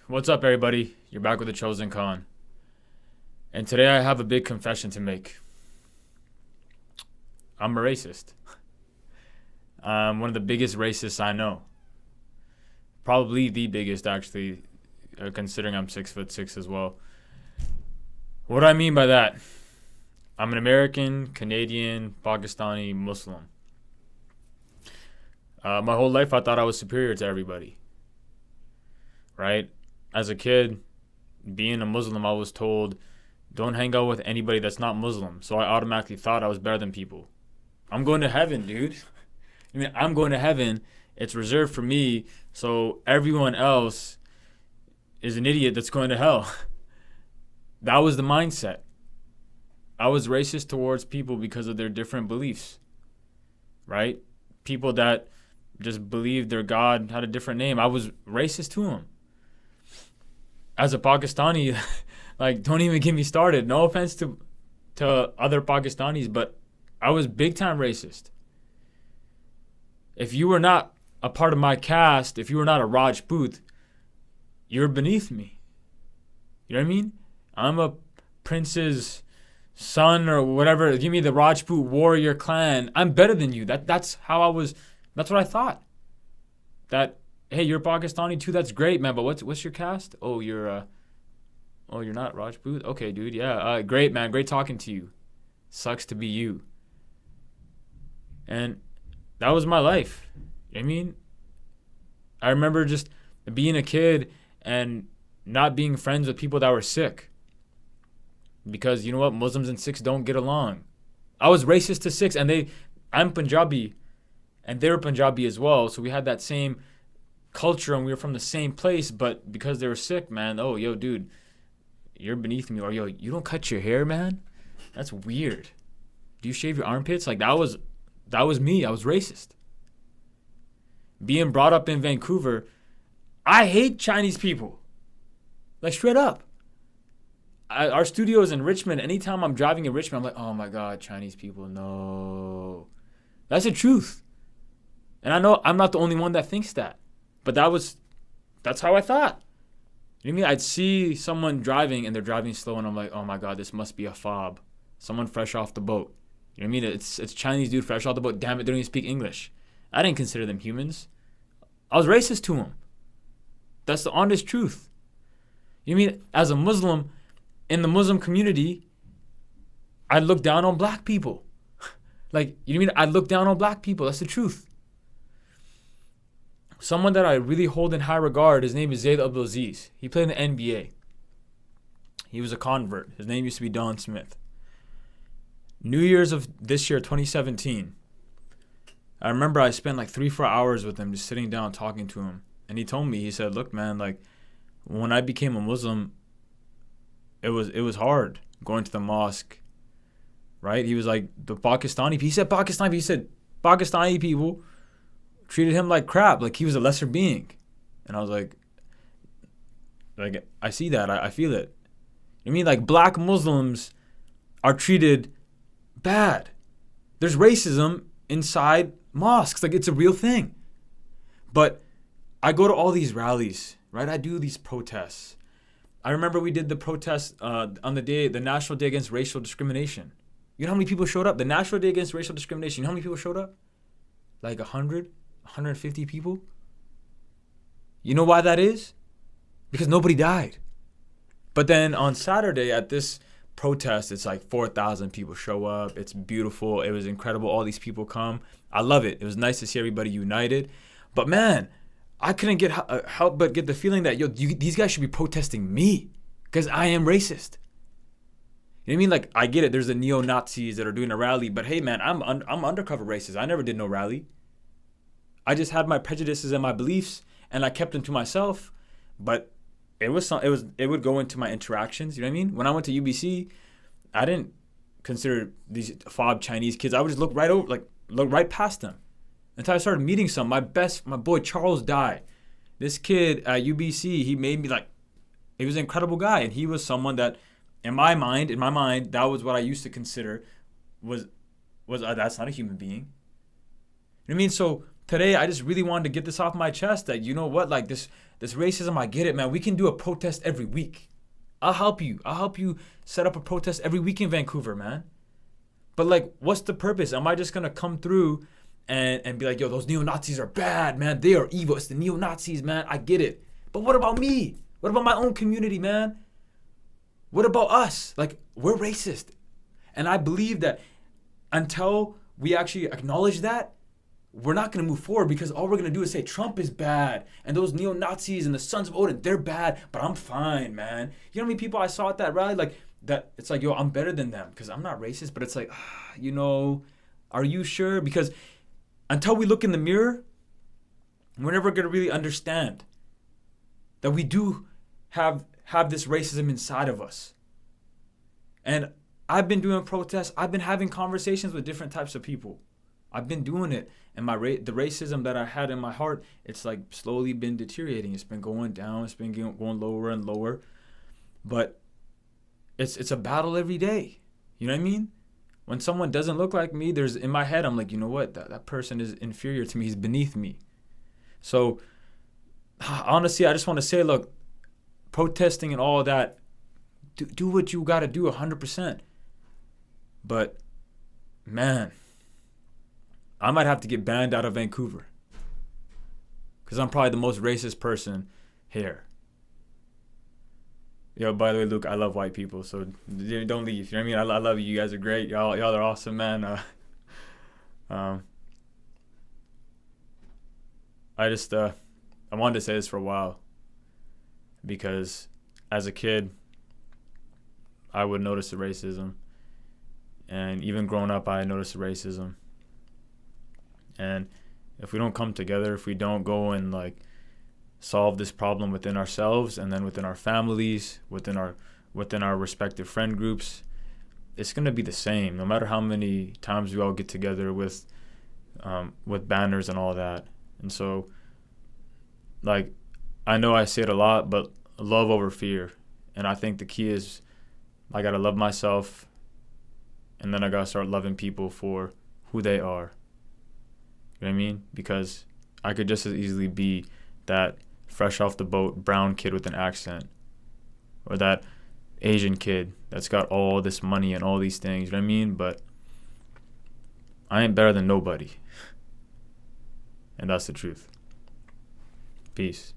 What's up, everybody? You're back with the Chosen Khan. And today I have a big confession to make. I'm a racist. I'm one of the biggest racists I know. Probably the biggest, actually, considering I'm 6'6" as well. What do I mean by that? I'm an American, Canadian, Pakistani, Muslim. My whole life I thought I was superior to everybody. Right? As a kid, being a Muslim, I was told, don't hang out with anybody that's not Muslim. So I automatically thought I was better than people. I'm going to heaven, dude. I'm going to heaven. It's reserved for me. So everyone else is an idiot that's going to hell. That was the mindset. I was racist towards people because of their different beliefs. Right? People that just believed their God had a different name. I was racist to them. As a Pakistani, don't even get me started. No offense to other Pakistanis, but I was big time racist. If you were not a part of my caste, if you were not a Rajput, you're beneath me. You know what I mean? I'm a prince's son or whatever. Give me the Rajput warrior clan. I'm better than you. That's how I was. That's what I thought. That. Hey, you're Pakistani too. That's great, man. But what's your caste? Oh, you're not Rajput. Okay, dude. Yeah. Great, man. Great talking to you. Sucks to be you. And that was my life. I mean, I remember just being a kid and not being friends with people that were Sikh. Because you know what? Muslims and Sikhs don't get along. I was racist to Sikhs, and I'm Punjabi, and they were Punjabi as well. So we had that same culture and we were from the same place, but because they were Sikh, man, oh, yo, dude, you're beneath me. Or, yo, you don't cut your hair, man? That's weird. Do you shave your armpits? That was me. I was racist. Being brought up in Vancouver, I hate Chinese people. Straight up. Our studio is in Richmond. Anytime I'm driving in Richmond, I'm like, oh my God, Chinese people, no. That's the truth. And I know I'm not the only one that thinks that. But that's how I thought. You know what I mean? I'd see someone driving and they're driving slow and I'm like, oh my God, this must be a fob. Someone fresh off the boat. You know what I mean? It's Chinese dude fresh off the boat. Damn it, they don't even speak English. I didn't consider them humans. I was racist to them. That's the honest truth. You know what I mean? As a Muslim, in the Muslim community, I look down on black people. You know what I mean? I look down on black people. That's the truth. Someone that I really hold in high regard, his name is Zayd Abdulaziz. He played in the NBA. He was a convert. His name used to be Don Smith. New Year's of this year, 2017, I remember I spent 3-4 hours with him just sitting down talking to him. And he told me, he said, look, man, when I became a Muslim, it was hard going to the mosque, right? He was like, the Pakistani, he said Pakistani people treated him like crap, like he was a lesser being. And I was like I see that, I feel it. I mean, black Muslims are treated bad. There's racism inside mosques, it's a real thing. But I go to all these rallies, right? I do these protests. I remember we did the protest on the National Day Against Racial Discrimination. You know how many people showed up? The National Day Against Racial Discrimination, you know how many people showed up? 100? 150 people. You know why that is? Because nobody died. But then on Saturday at this protest, it's 4,000 people show up. It's beautiful. It was incredible. All these people come. I love it. It was nice to see everybody united. But man, I couldn't help but get the feeling that these guys should be protesting me because I am racist. You know what I mean? I get it. There's the neo-Nazis that are doing a rally, but hey, man, I'm undercover racist. I never did no rally. I just had my prejudices and my beliefs, and I kept them to myself. But it would go into my interactions. You know what I mean? When I went to UBC, I didn't consider these fob Chinese kids. I would just look right past them until I started meeting some. My boy Charles Dye, this kid at UBC, he made me he was an incredible guy, and he was someone that, in my mind, that was what I used to consider was that's not a human being. You know what I mean? So today I just really wanted to get this off my chest that, you know what, like this racism, I get it, man. We can do a protest every week. I'll help you. I'll help you set up a protest every week in Vancouver, man. But like, what's the purpose? Am I just gonna come through and be like, yo, those neo-Nazis are bad, man. They are evil. It's the neo-Nazis, man. I get it. But what about me? What about my own community, man? What about us? Like, we're racist. And I believe that until we actually acknowledge that, we're not going to move forward, because all we're going to do is say Trump is bad and those neo-Nazis and the Sons of Odin, they're bad, but I'm fine, man. You know how many people I saw at that rally? Like, that it's like, yo, I'm better than them because I'm not racist, but it's like, you know, are you sure? Because until we look in the mirror, we're never going to really understand that we do have this racism inside of us. And I've been doing protests. I've been having conversations with different types of people. I've been doing it, and the racism that I had in my heart, it's like slowly been deteriorating. It's been going down. It's been going lower and lower. But it's a battle every day. You know what I mean? When someone doesn't look like me, there's in my head, I'm like, you know what? That person is inferior to me. He's beneath me. So honestly, I just want to say, look, protesting and all of that, do what you got to do 100%. But man, I might have to get banned out of Vancouver because I'm probably the most racist person here. Yo, by the way, Luke, I love white people, so don't leave. You know what I mean? I love you. You guys are great. Y'all are awesome, man. I wanted to say this for a while because as a kid, I would notice the racism, and even growing up, I noticed the racism. And if we don't come together, if we don't go and like solve this problem within ourselves and then within our families, within our respective friend groups, it's gonna be the same. No matter how many times we all get together with banners and all that. And so, like, I know I say it a lot, but love over fear. And I think the key is I gotta love myself, and then I gotta start loving people for who they are. You know what I mean? Because I could just as easily be that fresh off the boat brown kid with an accent, or that Asian kid that's got all this money and all these things. You know what I mean? But I ain't better than nobody. And that's the truth. Peace.